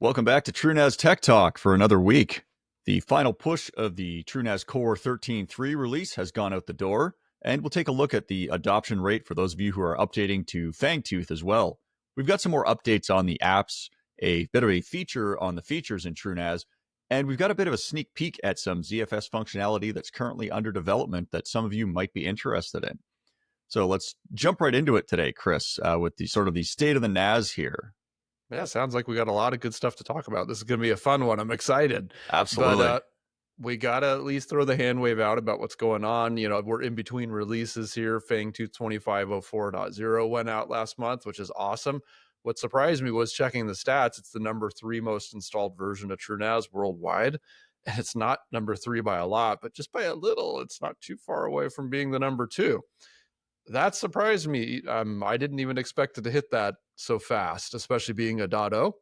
Welcome back to TrueNAS Tech Talk for another week. The final push of the TrueNAS Core 13.3 release has gone out the door, and we'll take a look at the adoption rate for those of you who are updating to Fangtooth as well. We've got some more updates on the apps, a bit of a feature on the features in TrueNAS, and we've got a bit of a sneak peek at some ZFS functionality that's currently under development that some of you might be interested in. So let's jump right into it today, Chris, with the sort of the state of the NAS here. Yeah, sounds like we got a lot of good stuff to talk about. This is going to be a fun one. I'm excited. Absolutely. But we got to at least throw the hand wave out about what's going on. You know, we're in between releases here. Fangtooth 2504.0 went out last month, which is awesome. What surprised me was checking the stats. It's the number 3 most installed version of TrueNAS worldwide. And it's not number 3 by a lot, but just by a little. It's not too far away from being the number 2. That surprised me. I didn't even expect it to hit that so fast, especially being a .0.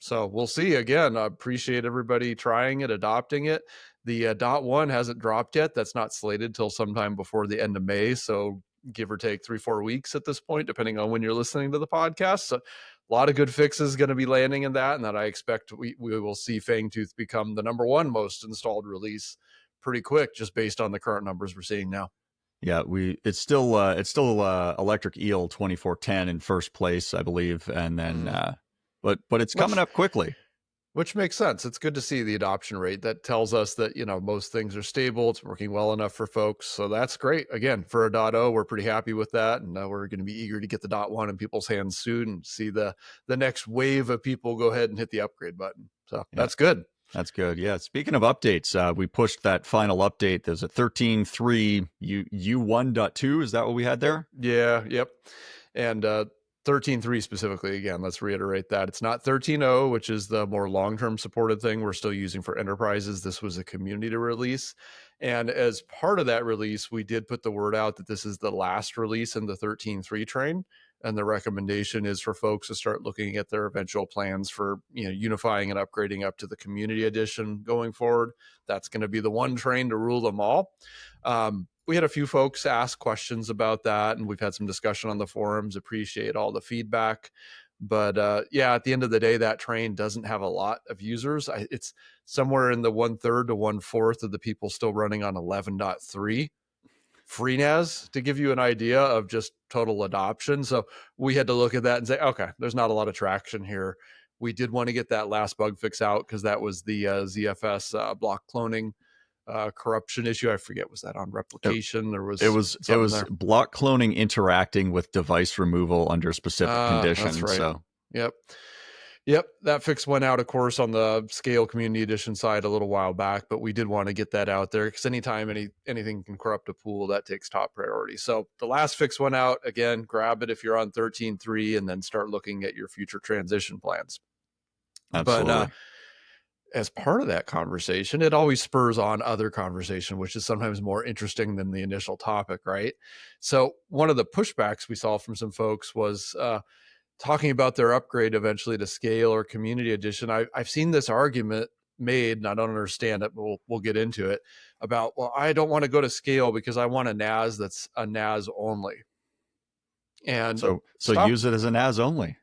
So we'll see. Again, I appreciate everybody trying it, adopting it. The .1 hasn't dropped yet. That's not slated till sometime before the end of May. So give or take 3-4 weeks at this point, depending on when you're listening to the podcast. So a lot of good fixes going to be landing in that, and that I expect we will see Fangtooth become the number 1 most installed release pretty quick, just based on the current numbers we're seeing now. Yeah, it's still Electric Eel 2410 in first place, I believe, and then but it's coming up quickly, which makes sense. It's good to see the adoption rate. That tells us that, you know, most things are stable. It's working well enough for folks, so that's great. Again, for a .0, we're pretty happy with that, and we're going to be eager to get the .1 in people's hands soon and see the next wave of people go ahead and hit the upgrade button. So yeah. That's good. That's good. Yeah. Speaking of updates, we pushed that final update. There's a 13.3 U1.2. Is that what we had there? Yeah. Yep. And 13.3 specifically, again, let's reiterate that. It's not 13.0, which is the more long-term supported thing we're still using for enterprises. This was a community release. And as part of that release, we did put the word out that this is the last release in the 13.3 train. And the recommendation is for folks to start looking at their eventual plans for, you know, unifying and upgrading up to the community edition going forward. That's going to be the one train to rule them all. We had a few folks ask questions about that, and we've had some discussion on the forums. Appreciate all the feedback. But yeah, at the end of the day, that train doesn't have a lot of users. It's somewhere in the 1/3 to 1/4 of the people still running on 11.3. FreeNAS, to give you an idea of just total adoption. So we had to look at that and say, okay, there's not a lot of traction here. We did want to get that last bug fix out because that was the ZFS block cloning corruption issue. I forget, was that on replication? It was there. Block cloning interacting with device removal under specific conditions. That's right. So Yep, that fix went out, of course, on the Scale Community Edition side a little while back, but we did want to get that out there because anytime anything can corrupt a pool, that takes top priority. So the last fix went out. Again, grab it if you're on 13.3 and then start looking at your future transition plans. Absolutely. But as part of that conversation, it always spurs on other conversation, which is sometimes more interesting than the initial topic, right? So one of the pushbacks we saw from some folks was talking about their upgrade eventually to Scale or Community Edition. I've seen this argument made, and I don't understand it, but we'll get into it, about, well, I don't want to go to Scale because I want a NAS that's a NAS only. And so use it as a NAS only.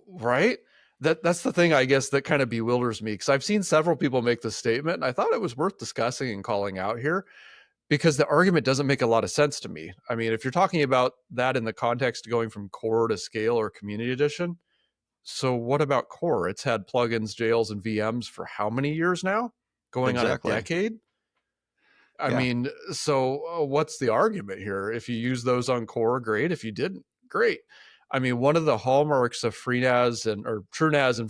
Right? That's the thing, I guess, that kind of bewilders me, because I've seen several people make this statement, and I thought it was worth discussing and calling out here, because the argument doesn't make a lot of sense to me. I mean, if you're talking about that in the context of going from Core to Scale or Community Edition, so what about Core? It's had plugins, jails, and VMs for how many years now? Going on a decade? I mean, so what's the argument here? If you use those on Core, great. If you didn't, great. I mean, one of the hallmarks of TrueNAS and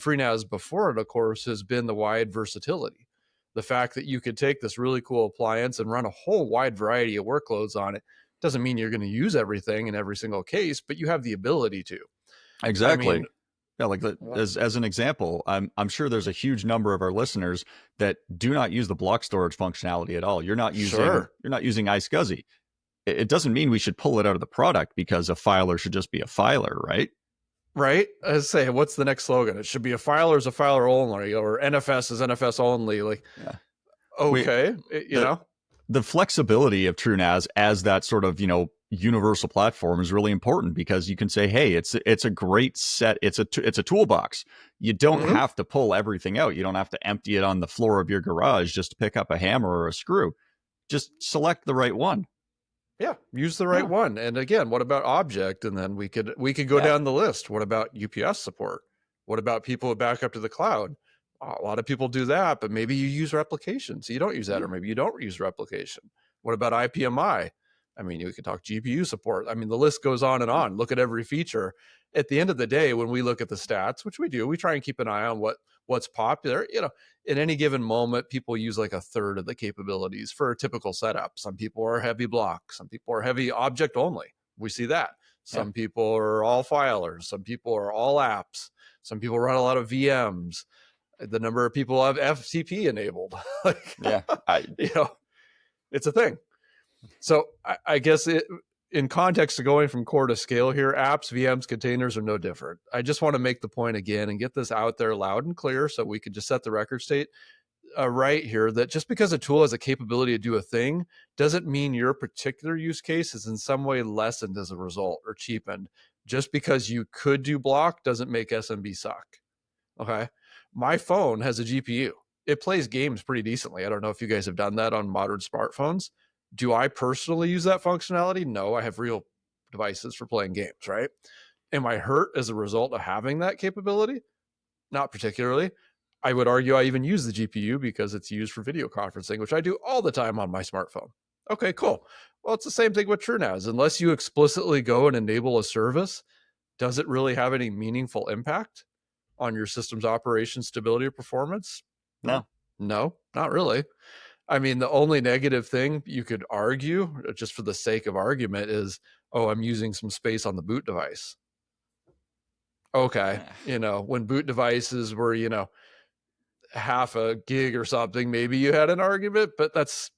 FreeNAS before it, of course, has been the wide versatility. The fact that you could take this really cool appliance and run a whole wide variety of workloads on it doesn't mean you're going to use everything in every single case, but you have the ability to. Exactly. I mean, yeah, like as an example, I'm sure there's a huge number of our listeners that do not use the block storage functionality at all. You're not using iSCSI. It doesn't mean we should pull it out of the product because a filer should just be a filer, right? Right. I say, what's the next slogan? It should be a filer is a filer only, or NFS is NFS only. Like, okay, you know, the flexibility of TrueNAS as that sort of, you know, universal platform is really important, because you can say, hey, it's a great set. It's a toolbox. You don't have to pull everything out. You don't have to empty it on the floor of your garage just to pick up a hammer or a screw. Just select the right one. Yeah, use the right one. And again, what about object? And then we could go down the list. What about UPS support? What about people who back up to the cloud? A lot of people do that, but maybe you use replication, so you don't use that, or maybe you don't use replication. What about IPMI? I mean, you could talk GPU support. I mean, the list goes on and on. Look at every feature. At the end of the day, when we look at the stats, which we do, we try and keep an eye on what's popular. You know, in any given moment, people use like a third of the capabilities for a typical setup. Some people are heavy block. Some people are heavy object only. We see that. Some people are all filers. Some people are all apps. Some people run a lot of VMs. The number of people have FTP enabled. You know, it's a thing. So I guess in context of going from core to scale here, apps, VMs, containers are no different. I just want to make the point again and get this out there loud and clear so we can just set the record state right here, that just because a tool has a capability to do a thing doesn't mean your particular use case is in some way lessened as a result or cheapened. Just because you could do block doesn't make SMB suck. Okay. My phone has a GPU. It plays games pretty decently. I don't know if you guys have done that on modern smartphones. Do I personally use that functionality? No, I have real devices for playing games, right? Am I hurt as a result of having that capability? Not particularly. I would argue I even use the GPU because it's used for video conferencing, which I do all the time on my smartphone. Okay, cool. Well, it's the same thing with TrueNAS. Unless you explicitly go and enable a service, does it really have any meaningful impact on your system's operation stability or performance? No, not really. I mean, the only negative thing you could argue, just for the sake of argument, is, oh, I'm using some space on the boot device. Okay. You know, when boot devices were, you know, half a gig or something, maybe you had an argument, but that's,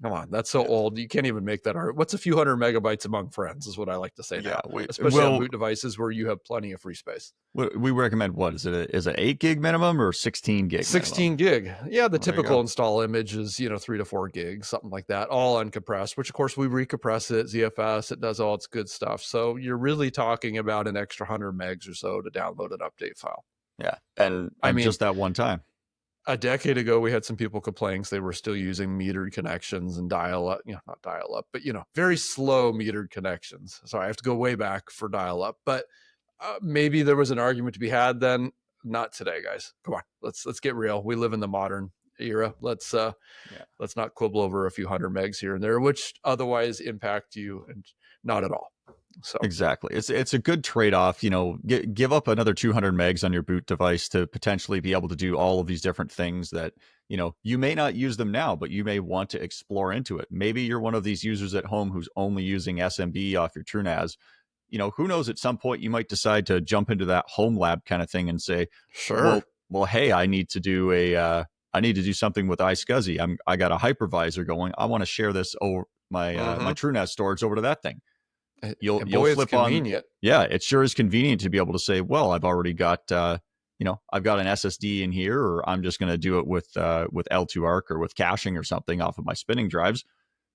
come on, that's so old. You can't even make that argument. What's a few hundred megabytes among friends is what I like to say now, especially on boot devices where you have plenty of free space. We recommend, what is it? Is it 8 gig minimum or 16 gig? 16 gig. Yeah, the typical install image is, you know, 3 to 4 gigs, something like that, all uncompressed, which of course we recompress it, ZFS, it does all its good stuff. So you're really talking about an extra 100 megs or so to download an update file. Yeah. And I mean, just that one time. A decade ago, we had some people complaining they were still using metered connections and dial-up, you know, not dial-up, but, you know, very slow metered connections. So I have to go way back for dial-up, but maybe there was an argument to be had then. Not today, guys. Come on, let's get real. We live in the modern era. Let's not quibble over a few hundred megs here and there, which otherwise impact you, and not at all. So exactly, it's a good trade-off. You know, give up another 200 megs on your boot device to potentially be able to do all of these different things that, you know, you may not use them now, but you may want to explore into it. Maybe you're one of these users at home who's only using SMB off your TrueNAS. You know, who knows, at some point you might decide to jump into that home lab kind of thing and say, sure, well, hey, I need to do something with iSCSI. I got a hypervisor going. I want to share this over my my TrueNAS storage over to that thing. You'll flip convenient. on. Yeah, it sure is convenient to be able to say, well, I've already got I've got an SSD in here, or I'm just going to do it with L2ARC or with caching or something off of my spinning drives.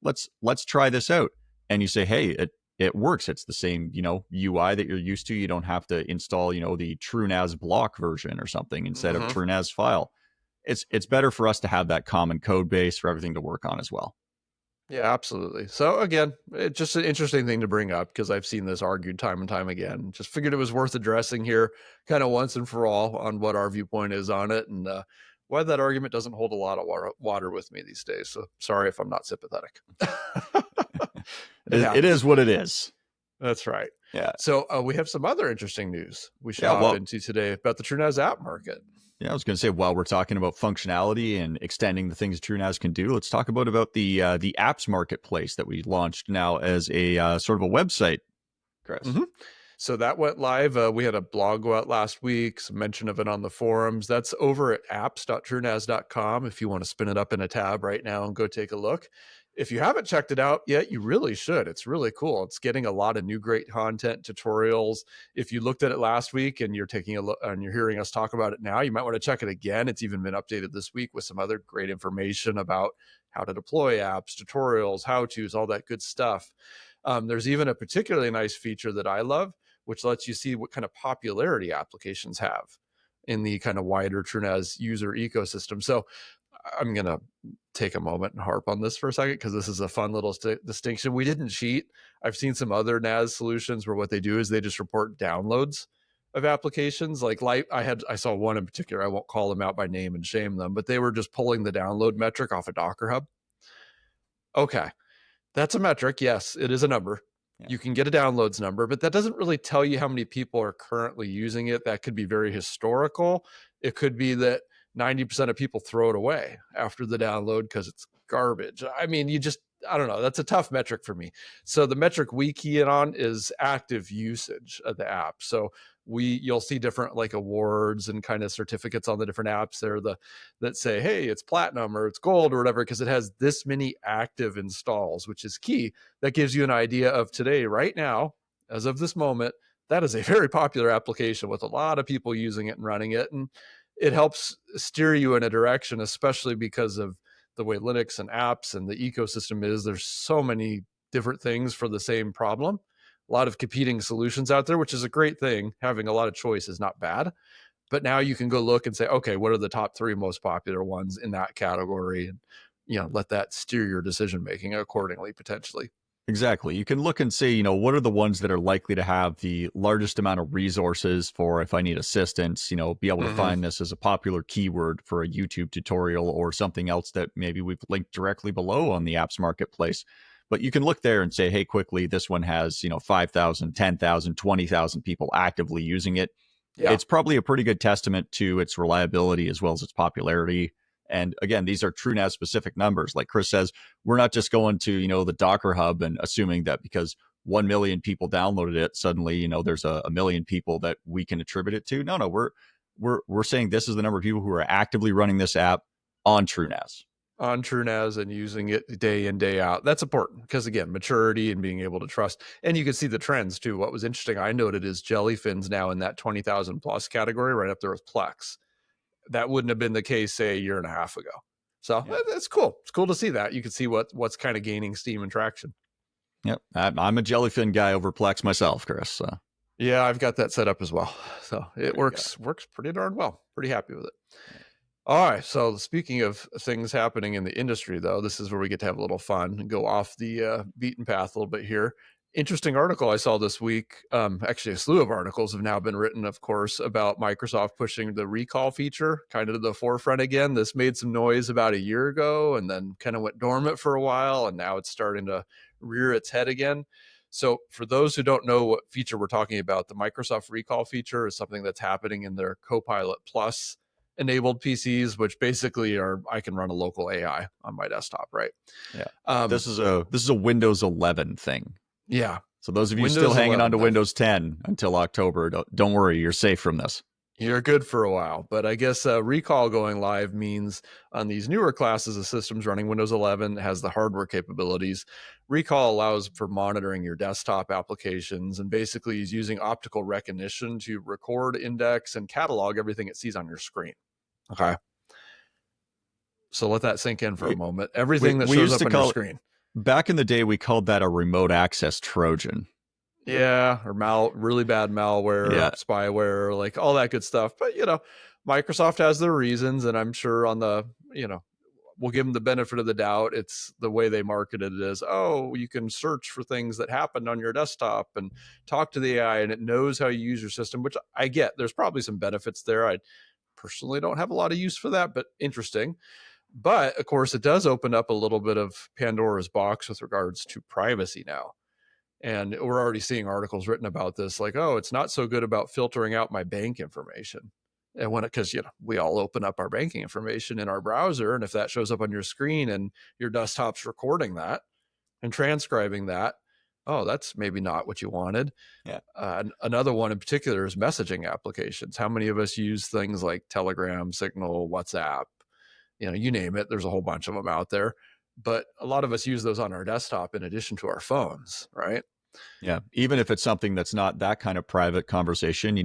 Let's try this out. And you say, hey, it works. It's the same, you know, UI that you're used to. You don't have to install, you know, the TrueNAS block version or something instead of TrueNAS file. It's better for us to have that common code base for everything to work on as well. Yeah, absolutely. So again, it's just an interesting thing to bring up because I've seen this argued time and time again. Just figured it was worth addressing here kind of once and for all on what our viewpoint is on it, and why that argument doesn't hold a lot of water with me these days. So sorry if I'm not sympathetic. It is what it is. That's right. Yeah. So we have some other interesting news we should hop into today about the TrueNAS app market. Yeah, I was going to say, while we're talking about functionality and extending the things TrueNAS can do, let's talk about the apps marketplace that we launched now as a sort of a website, Chris. So that went live. We had a blog go out last week, some mention of it on the forums. That's over at apps.truenas.com if you want to spin it up in a tab right now and go take a look. If you haven't checked it out yet, you really should. It's really cool. It's getting a lot of new great content, tutorials. If you looked at it last week and you're taking a look and you're hearing us talk about it now, you might want to check it again. It's even been updated this week with some other great information about how to deploy apps, tutorials, how-tos, all that good stuff. There's even a particularly nice feature that I love, which lets you see what kind of popularity applications have in the kind of wider TrueNAS user ecosystem. So I'm going to take a moment and harp on this for a second, because this is a fun little distinction. We didn't cheat. I've seen some other NAS solutions where what they do is they just report downloads of applications. Like I saw one in particular, I won't call them out by name and shame them, but they were just pulling the download metric off a Docker Hub. Okay, that's a metric. Yes, it is a number. Yeah. You can get a downloads number, but that doesn't really tell you how many people are currently using it. That could be very historical. It could be that 90% of people throw it away after the download because it's garbage. I mean, I don't know. That's a tough metric for me. So the metric we key in on is active usage of the app. So you'll see different like awards and kind of certificates on the different apps there that say, hey, it's platinum or it's gold or whatever, because it has this many active installs, which is key. That gives you an idea of today, right now, as of this moment, that is a very popular application with a lot of people using it and running it. And it helps steer you in a direction, especially because of the way Linux and apps and the ecosystem is. There's so many different things for the same problem. A lot of competing solutions out there, which is a great thing. Having a lot of choice is not bad. But now you can go look and say, okay, what are the top 3 most popular ones in that category? And, let that steer your decision making accordingly, potentially. Exactly. You can look and see, what are the ones that are likely to have the largest amount of resources for if I need assistance, be able to find this as a popular keyword for a YouTube tutorial or something else that maybe we've linked directly below on the apps marketplace. But you can look there and say, hey, quickly, this one has, 5,000, 10,000, 20,000 people actively using it. Yeah. It's probably a pretty good testament to its reliability as well as its popularity. And again, these are TrueNAS specific numbers. Like Kris says, we're not just going to, the Docker Hub and assuming that because 1 million people downloaded it, suddenly, there's a million people that we can attribute it to. No, we're saying this is the number of people who are actively running this app on TrueNAS. On TrueNAS and using it day in, day out. That's important because, again, maturity and being able to trust. And you can see the trends too. What was interesting, I noted, is Jellyfin's now in that 20,000 plus category, right up there with Plex. That wouldn't have been the case, say, a year and a half ago. So that's cool. It's cool to see that. You can see what's kind of gaining steam and traction. Yep. I'm a Jellyfin guy over Plex myself, Kris. So. Yeah, I've got that set up as well. So it works pretty darn well. Pretty happy with it. All right. So speaking of things happening in the industry, though, this is where we get to have a little fun and go off the beaten path a little bit here. Interesting article I saw this week. Actually, a slew of articles have now been written, of course, about Microsoft pushing the recall feature kind of to the forefront again. This made some noise about a year ago and then kind of went dormant for a while. And now it's starting to rear its head again. So for those who don't know what feature we're talking about, the Microsoft recall feature is something that's happening in their Copilot Plus enabled PCs, which basically I can run a local AI on my desktop, right? Yeah. This is a Windows 11 thing. Yeah. So those of you still hanging on to Windows 10 until October, don't worry, you're safe from this. You're good for a while. But I guess recall going live means on these newer classes of systems running Windows 11 has the hardware capabilities. Recall allows for monitoring your desktop applications and basically is using optical recognition to record, index, and catalog everything it sees on your screen. Okay. So let that sink in for a moment. Everything that shows up on your screen. Back in the day, we called that a remote access Trojan. Yeah, or really bad malware, spyware, like all that good stuff. But, Microsoft has their reasons, and I'm sure on the, we'll give them the benefit of the doubt. It's the way they marketed it as, you can search for things that happened on your desktop and talk to the AI, and it knows how you use your system, which I get. There's probably some benefits there. I personally don't have a lot of use for that, but interesting. But, of course, it does open up a little bit of Pandora's box with regards to privacy now. And we're already seeing articles written about this, like, it's not so good about filtering out my bank information. And because, we all open up our banking information in our browser. And if that shows up on your screen and your desktop's recording that and transcribing that, that's maybe not what you wanted. Yeah. Another one in particular is messaging applications. How many of us use things like Telegram, Signal, WhatsApp? You name it. There's a whole bunch of them out there. But a lot of us use those on our desktop in addition to our phones, right? Yeah. Even if it's something that's not that kind of private conversation,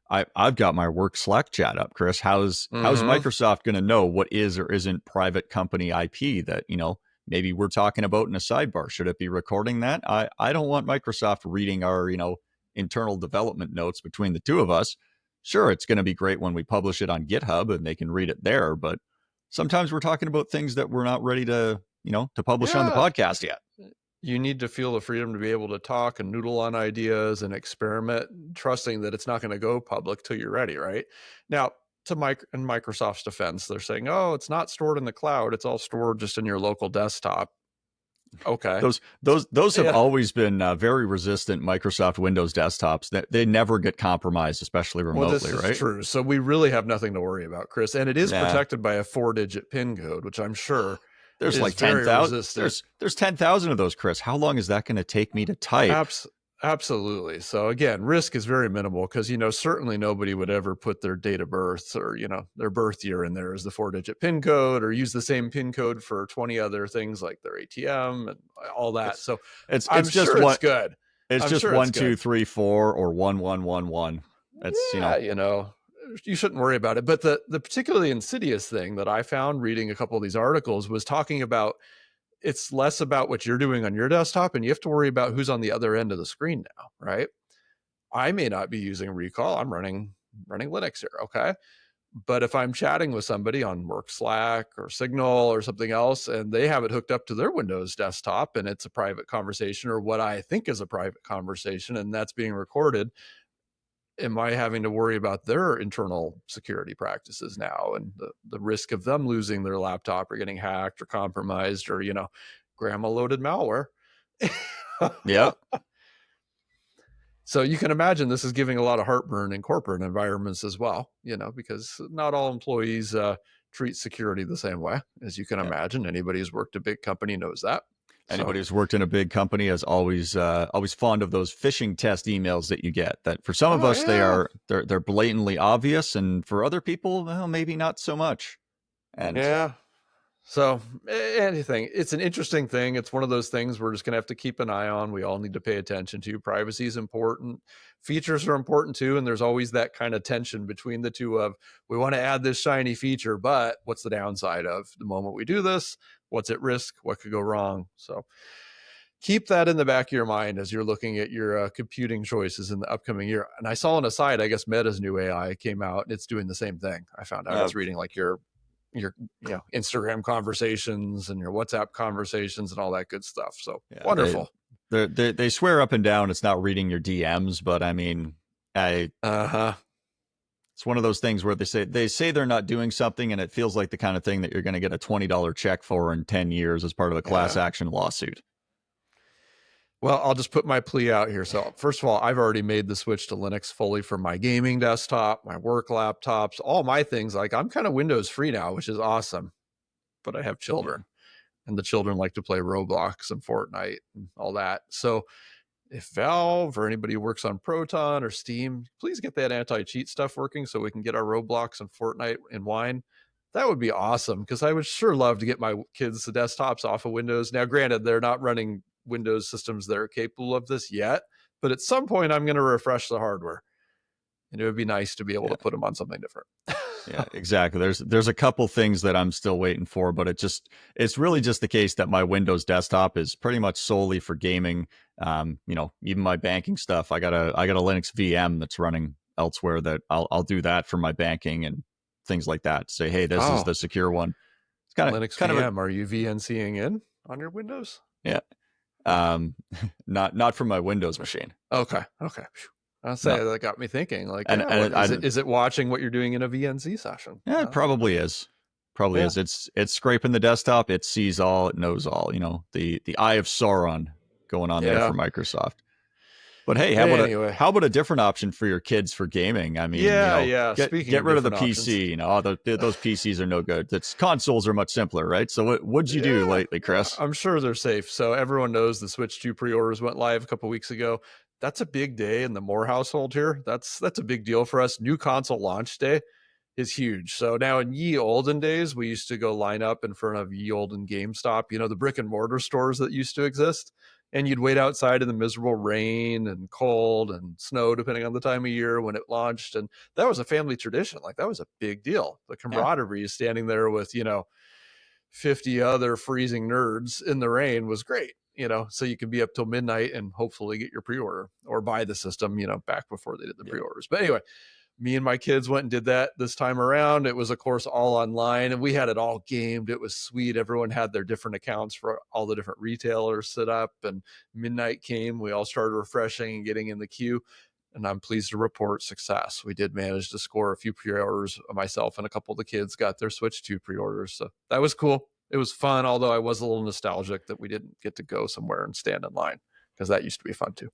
I've got my work Slack chat up, Kris. How's Microsoft going to know what is or isn't private company IP that, maybe we're talking about in a sidebar. Should it be recording that? I don't want Microsoft reading our, internal development notes between the two of us. Sure, it's going to be great when we publish it on GitHub and they can read it there, but sometimes we're talking about things that we're not ready to, to publish on the podcast yet. You need to feel the freedom to be able to talk and noodle on ideas and experiment, trusting that it's not going to go public till you're ready, right? Now, in Microsoft's defense, they're saying, oh, it's not stored in the cloud. It's all stored just in your local desktop. Okay. Those have always been very resistant Microsoft Windows desktops. That they never get compromised, especially remotely, well, this is right? True. So we really have nothing to worry about, Chris. And it is protected by a 4-digit PIN code, which I'm sure there's like 10,000. There's 10,000 of those, Chris. How long is that going to take me to type? Absolutely. So again, risk is very minimal because, certainly nobody would ever put their date of birth or, their birth year in there as the 4-digit PIN code, or use the same PIN code for 20 other things like their ATM and all that. So it's just sure it's good. It's just 1, 2, 3, 4 or 1, 1, 1, 1. That's, you shouldn't worry about it. But the particularly insidious thing that I found reading a couple of these articles was talking about, it's less about what you're doing on your desktop, and you have to worry about who's on the other end of the screen now, right? I may not be using Recall. I'm running Linux here, okay? But if I'm chatting with somebody on work Slack or Signal or something else, and they have it hooked up to their Windows desktop, and it's a private conversation, or what I think is a private conversation, and that's being recorded, am I having to worry about their internal security practices now, and the risk of them losing their laptop or getting hacked or compromised, or, grandma loaded malware? Yeah. So you can imagine this is giving a lot of heartburn in corporate environments as well, because not all employees treat security the same way, as you can imagine. Anybody who's worked a big company knows that. Anybody who's worked in a big company is always fond of those phishing test emails that you get. That for some of us, they're blatantly obvious, and for other people, well, maybe not so much. And so anything, it's an interesting thing. It's one of those things we're just going to have to keep an eye on. We all need to pay attention to. Privacy is important. Features are important too. And there's always that kind of tension between the two of, we want to add this shiny feature, but what's the downside of the moment we do this? What's at risk? What could go wrong? So keep that in the back of your mind as you're looking at your computing choices in the upcoming year. And I saw on a side, I guess Meta's new AI came out, and it's doing the same thing. I found out. I was reading like your Instagram conversations and your WhatsApp conversations and all that good stuff. So wonderful. They swear up and down it's not reading your DMs, but I mean, it's one of those things where they say they're not doing something, and it feels like the kind of thing that you're going to get a $20 check for in 10 years as part of a class action lawsuit. Well, I'll just put my plea out here. So first of all, I've already made the switch to Linux fully for my gaming desktop, my work laptops, all my things. Like, I'm kind of Windows free now, which is awesome. But I have children, and the children like to play Roblox and Fortnite and all that. So if Valve or anybody who works on Proton or Steam, please get that anti-cheat stuff working so we can get our Roblox and Fortnite in wine. That would be awesome, because I would sure love to get my kids' desktops off of Windows. Now, granted, they're not running Windows systems that are capable of this yet, but at some point I'm going to refresh the hardware, and it would be nice to be able to put them on something different. Yeah, exactly. There's a couple things that I'm still waiting for, but it's really just the case that my Windows desktop is pretty much solely for gaming. Even my banking stuff, I got a Linux VM that's running elsewhere that I'll do that for my banking and things like that. Say, hey, this is the secure one. It's kind of Linux VM. Are you VNCing in on your Windows? Yeah. Not from my Windows machine. Okay. I'll say that got me thinking. Like, is it watching what you're doing in a VNC session? Yeah, it probably is. Is. It's scraping the desktop. It sees all. It knows all. The eye of Sauron going on there for Microsoft. But hey, how about a different option for your kids for gaming? I mean, get rid of the PC. Those PCs are no good. Consoles are much simpler, right? So what'd you do lately, Chris? I'm sure they're safe. So everyone knows the Switch 2 pre-orders went live a couple weeks ago. That's a big day in the Moore household here. That's a big deal for us. New console launch day is huge. So now, in ye olden days, we used to go line up in front of ye olden GameStop, the brick and mortar stores that used to exist. And you'd wait outside in the miserable rain and cold and snow, depending on the time of year when it launched. And that was a family tradition. Like, that was a big deal. The camaraderie is standing there with, 50 other freezing nerds in the rain was great, so you could be up till midnight and hopefully get your pre-order or buy the system, back before they did the pre-orders. But anyway, me and my kids went and did that this time around. It was, of course, all online, and we had it all gamed. It was sweet. Everyone had their different accounts for all the different retailers set up, and midnight came. We all started refreshing and getting in the queue, and I'm pleased to report success. We did manage to score a few pre-orders. Myself and a couple of the kids got their Switch 2 pre-orders, so that was cool. It was fun, although I was a little nostalgic that we didn't get to go somewhere and stand in line, because that used to be fun too.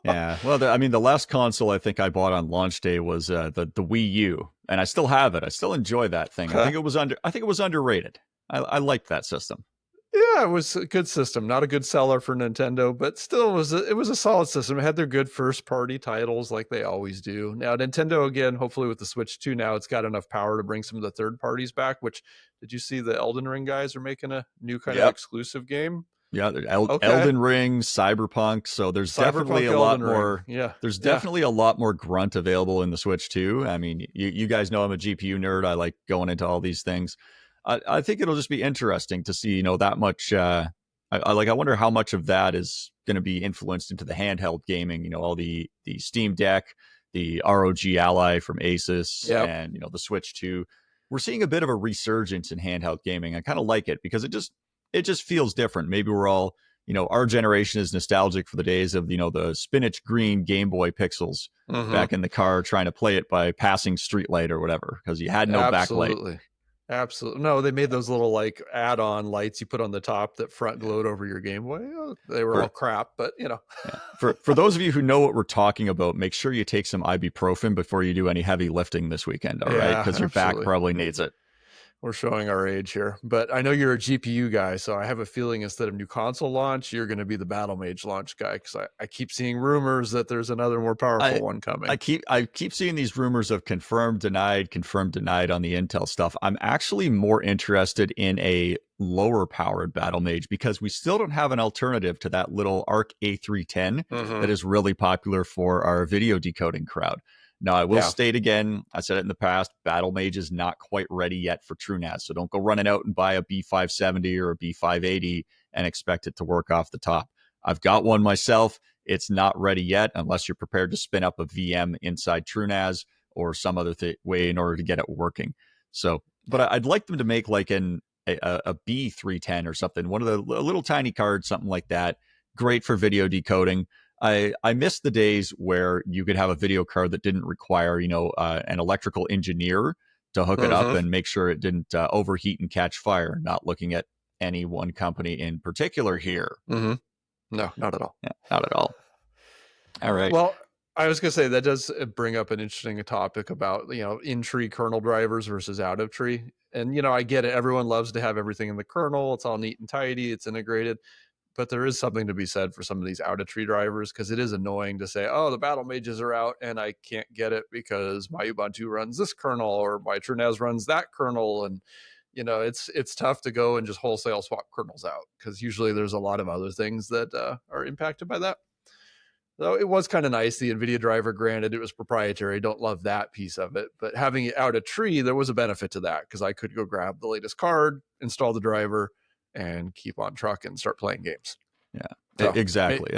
Yeah. Well, the last console I think I bought on launch day was the Wii U, and I still have it. I still enjoy that thing. I think it was underrated. I liked that system. Yeah, it was a good system. Not a good seller for Nintendo, but still it was a solid system. It had their good first party titles like they always do. Now Nintendo, again, hopefully with the Switch 2 now, it's got enough power to bring some of the third parties back, which, did you see the Elden Ring guys are making a new kind of exclusive game? Yeah, Elden Ring, Cyberpunk. So there's definitely a lot more. Yeah, there's definitely a lot more grunt available in the Switch 2. I mean, you guys know I'm a GPU nerd. I like going into all these things. I think it'll just be interesting to see, that much. I wonder how much of that is going to be influenced into the handheld gaming. All the Steam Deck, the ROG Ally from Asus, and the Switch 2. We're seeing a bit of a resurgence in handheld gaming. I kind of like it because it just feels different. Maybe we're all, our generation is nostalgic for the days of, the spinach green Game Boy pixels back in the car, trying to play it by passing streetlight or whatever, because you had no backlight. Absolutely. No, they made those little like add-on lights you put on the top that front glowed over your Game Boy. They were all crap, but For those of you who know what we're talking about, make sure you take some ibuprofen before you do any heavy lifting this weekend, all right? Because your back probably needs it. We're showing our age here, but I know you're a GPU guy, so I have a feeling instead of new console launch, you're going to be the Battle Mage launch guy, because I keep seeing rumors that there's another more powerful one coming. I keep seeing these rumors of confirmed, denied on the Intel stuff. I'm actually more interested in a lower powered Battle Mage, because we still don't have an alternative to that little ARC A310 that is really popular for our video decoding crowd. Now, I will state again, I said it in the past, Battle Mage is not quite ready yet for TrueNAS. So don't go running out and buy a B570 or a B580 and expect it to work off the top. I've got one myself. It's not ready yet unless you're prepared to spin up a VM inside TrueNAS or some other way in order to get it working. So, but I'd like them to make like a B310 or something, one of the little tiny cards, something like that. Great for video decoding. I miss the days where you could have a video card that didn't require, an electrical engineer to hook it up and make sure it didn't overheat and catch fire. Not looking at any one company in particular here. No, not at all. Yeah, not at all. All right. Well, I was going to say that does bring up an interesting topic about, in-tree kernel drivers versus out-of-tree. And, I get it. Everyone loves to have everything in the kernel. It's all neat and tidy. It's integrated. But there is something to be said for some of these out-of-tree drivers, because it is annoying to say, oh, the Battle Mages are out and I can't get it because my Ubuntu runs this kernel or my TrueNAS runs that kernel. And, it's tough to go and just wholesale swap kernels out, because usually there's a lot of other things that are impacted by that. So it was kind of nice. The NVIDIA driver, granted, it was proprietary. Don't love that piece of it. But having it out of tree, there was a benefit to that, because I could go grab the latest card, install the driver, and keep on truck and start playing games. Yeah, so, exactly.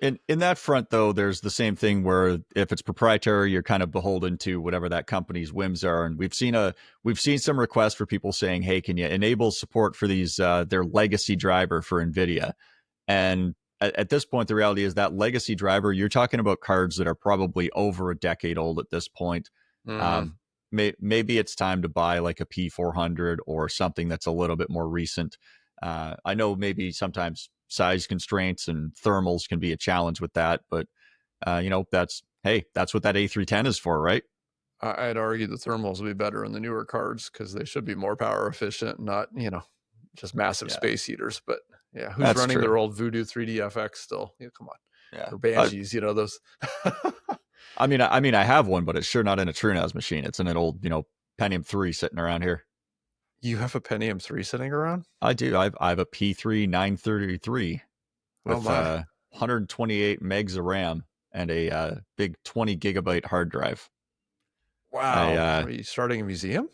And in that front, though, there's the same thing where if it's proprietary, you're kind of beholden to whatever that company's whims are. And we've seen some requests for people saying, hey, can you enable support for these their legacy driver for NVIDIA? And at this point, the reality is that legacy driver, you're talking about cards that are probably over a decade old at this point. Maybe it's time to buy like a P400 or something that's a little bit more recent. I know maybe sometimes size constraints and thermals can be a challenge with that, but that's what that A310 is for, right? I'd argue the thermals will be better in the newer cards, because they should be more power efficient, not just massive space heaters. But who's that's running their old Voodoo 3D FX still? Come on, or Banshees, those. I mean, I have one, but it's sure not in a TrueNAS machine. It's in an old, Pentium 3 sitting around here. You have a Pentium 3 sitting around? I do. I have a P3 933 with 128 megs of RAM and a big 20 gigabyte hard drive. Wow. Are you starting a museum?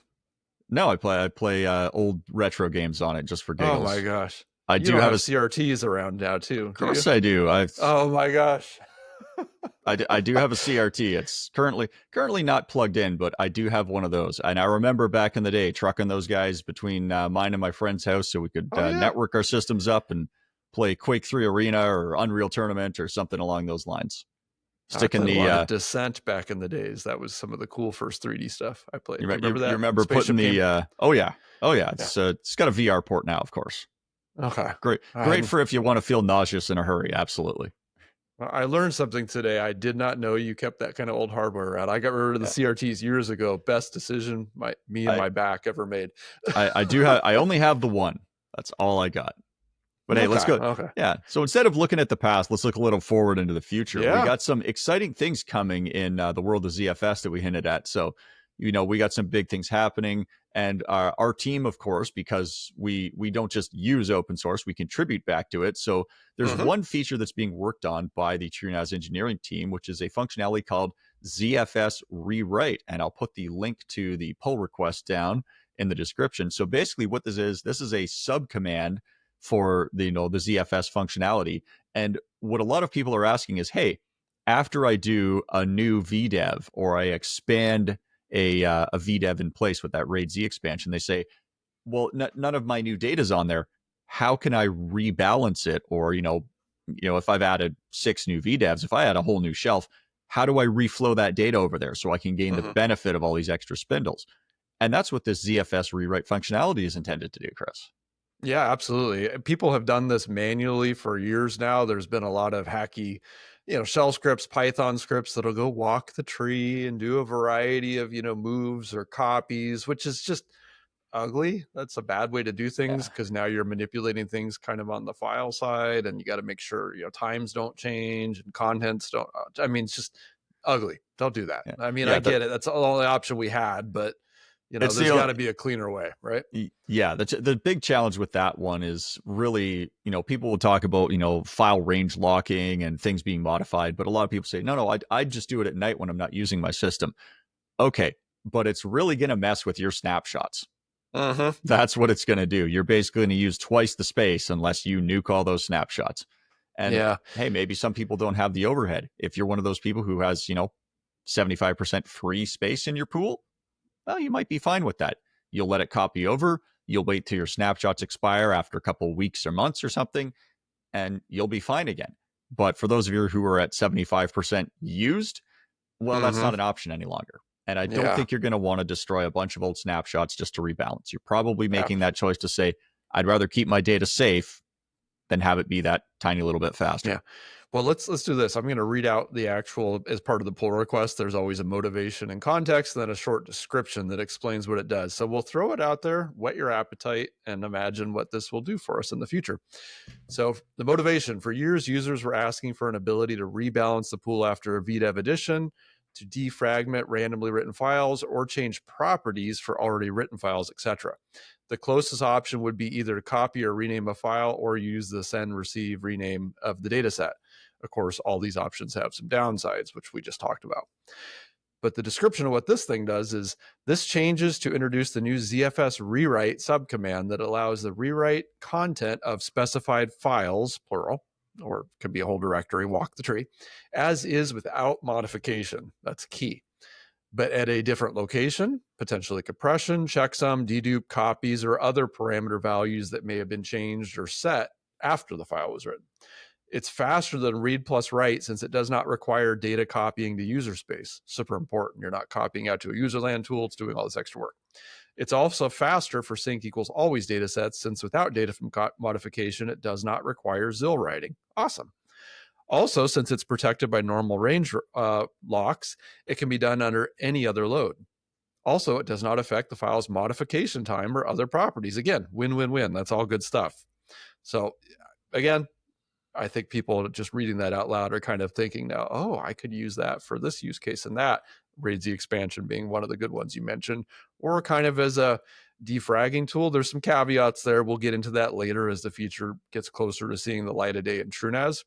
No, I play old retro games on it just for Oh my giggles. gosh. I You do don't have have a. CRTs around now too, Of do you? course, I do. Oh my gosh. I do have a CRT. It's currently not plugged in, but I do have one of those. And I remember back in the day trucking those guys between mine and my friend's house so we could Oh yeah. network our systems up and play Quake 3 Arena or Unreal Tournament or something along those lines. I Sticking played a the lot of Descent back in the days. That was some of the cool first 3D stuff I played. you, Do you remember you that remember putting spaceship game? the oh yeah, oh yeah, Yeah. it's got a VR port now, of course. Okay. Great for if you want to feel nauseous in a hurry. Absolutely. I learned something today. I did not know you kept that kind of old hardware around. I got rid of the Yeah. CRTs years ago. Best decision me and I my back ever made. I do have. I only have the one. That's all I got. But hey, let's Okay. go. Okay. Yeah. So instead of looking at the past, let's look a little forward into the future. We Yeah. got some exciting things coming in the world of ZFS that we hinted at. So, we got some big things happening, and our team, of course, because we don't just use open source, we contribute back to it. So there's Mm-hmm. one feature that's being worked on by the TrueNAS engineering team, which is a functionality called ZFS rewrite, and I'll put the link to the pull request down in the description. So basically, what this is a sub command for the the ZFS functionality. And what a lot of people are asking is, hey, after I do a new Vdev or I expand a Vdev in place with that RAID Z expansion, they say, well, none of my new data's on there. How can I rebalance it? Or if I've added 6 new Vdevs, if I add a whole new shelf, how do I reflow that data over there so I can gain the Mm-hmm. benefit of all these extra spindles? And that's what this ZFS rewrite functionality is intended to do, Chris. Yeah, absolutely. People have done this manually for years now. There's been a lot of hacky, shell scripts, Python scripts that'll go walk the tree and do a variety of, moves or copies, which is just ugly. That's a bad way to do things Yeah. because now you're manipulating things kind of on the file side, and you got to make sure, times don't change and contents don't. I mean, it's just ugly. Don't do that. Yeah. I mean, Yeah. I get it. That's the only option we had, but It's there's the got to be a cleaner way, right? Yeah, the big challenge with that one is really, people will talk about, file range locking and things being modified, but a lot of people say, no, I just do it at night when I'm not using my system. Okay, but it's really going to mess with your snapshots. Mm-hmm. That's what it's going to do. You're basically going to use twice the space unless you nuke all those snapshots. And Yeah. hey, maybe some people don't have the overhead. If you're one of those people who has, 75% free space in your pool, well, you might be fine with that. You'll let it copy over. You'll wait till your snapshots expire after a couple of weeks or months or something, and you'll be fine again. But for those of you who are at 75% used, well, that's Mm-hmm. not an option any longer. And I don't Yeah. think you're going to want to destroy a bunch of old snapshots just to rebalance. You're probably Yeah. making that choice to say, I'd rather keep my data safe than have it be that tiny little bit faster. Yeah. Well, let's do this. I'm going to read out the actual as part of the pull request. There's always a motivation and context, and then a short description that explains what it does. So we'll throw it out there, whet your appetite, and imagine what this will do for us in the future. So the motivation: for years, users were asking for an ability to rebalance the pool after a Vdev addition, to defragment randomly written files, or change properties for already written files, etc. The closest option would be either to copy or rename a file or use the send, receive, rename of the data set. Of course, all these options have some downsides, which we just talked about. But the description of what this thing does is this changes to introduce the new ZFS rewrite subcommand that allows the rewrite content of specified files, plural, or could be a whole directory, walk the tree, as is without modification. That's key. But at a different location, potentially compression, checksum, dedupe, copies, or other parameter values that may have been changed or set after the file was written. It's faster than read plus write since it does not require data copying to user space. Super important. You're not copying out to a userland tool. It's doing all this extra work. It's also faster for sync equals always data sets since without data from modification, it does not require ZIL writing. Awesome. Also, since it's protected by normal range locks, it can be done under any other load. Also, it does not affect the file's modification time or other properties. Again, win-win-win. That's all good stuff. So again, I think people just reading that out loud are kind of thinking now, oh, I could use that for this use case and that. RAID Z expansion being one of the good ones you mentioned, or kind of as a defragging tool. There's some caveats there. We'll get into that later as the feature gets closer to seeing the light of day in TrueNAS.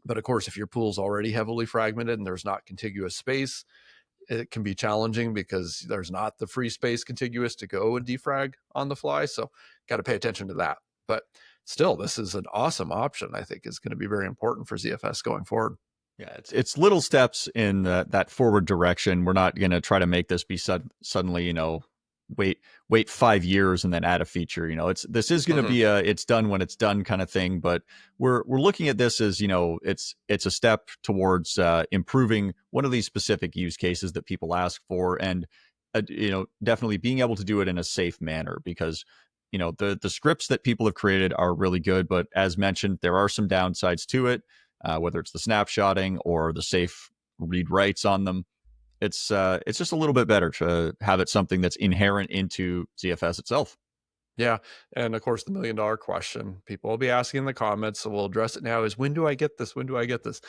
But of course, if your pool's already heavily fragmented and there's not contiguous space, it can be challenging because there's not the free space contiguous to go and defrag on the fly. So got to pay attention to that. But still, this is an awesome option. I think is going to be very important for ZFS going forward. Yeah, it's little steps in that forward direction. We're not going to try to make this be suddenly, wait 5 years and then add a feature. This is going to be it's done when it's done kind of thing. But we're looking at this as it's a step towards improving one of these specific use cases that people ask for, and definitely being able to do it in a safe manner, because the scripts that people have created are really good, but as mentioned, there are some downsides to it. Whether it's the snapshotting or the safe read writes on them, it's just a little bit better to have it something that's inherent into ZFS itself. Yeah, and of course, the $1 million question people will be asking in the comments, so we'll address it now: is when do I get this? When do I get this?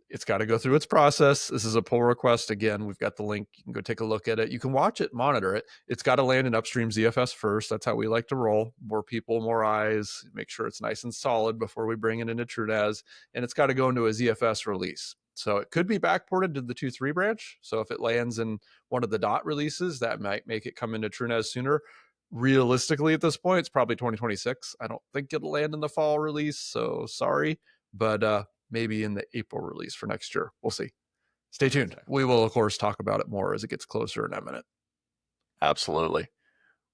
It's got to go through its process. This is a pull request. Again, we've got the link. You can go take a look at it. You can watch it, monitor it. It's got to land in upstream ZFS first. That's how we like to roll. More people, more eyes. Make sure it's nice and solid before we bring it into TrueNAS. And it's got to go into a ZFS release. So it could be backported to the 2.3 branch. So if it lands in one of the dot releases, that might make it come into TrueNAS sooner. Realistically, at this point, it's probably 2026. I don't think it'll land in the fall release. So sorry. But maybe in the April release for next year. We'll see. Stay tuned. We will, of course, talk about it more as it gets closer and imminent. Absolutely.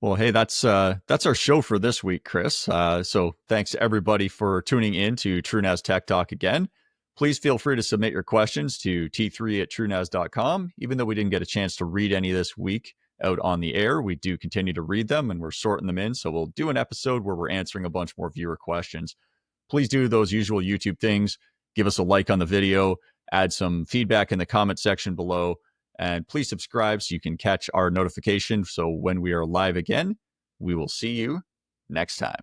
Well, hey, that's our show for this week, Chris. So thanks to everybody for tuning in to TrueNAS Tech Talk again. Please feel free to submit your questions to t3@truenas.com. Even though we didn't get a chance to read any this week out on the air, we do continue to read them, and we're sorting them in. So we'll do an episode where we're answering a bunch more viewer questions. Please do those usual YouTube things. Give us a like on the video, add some feedback in the comment section below, and please subscribe so you can catch our notification. So when we are live again, we will see you next time.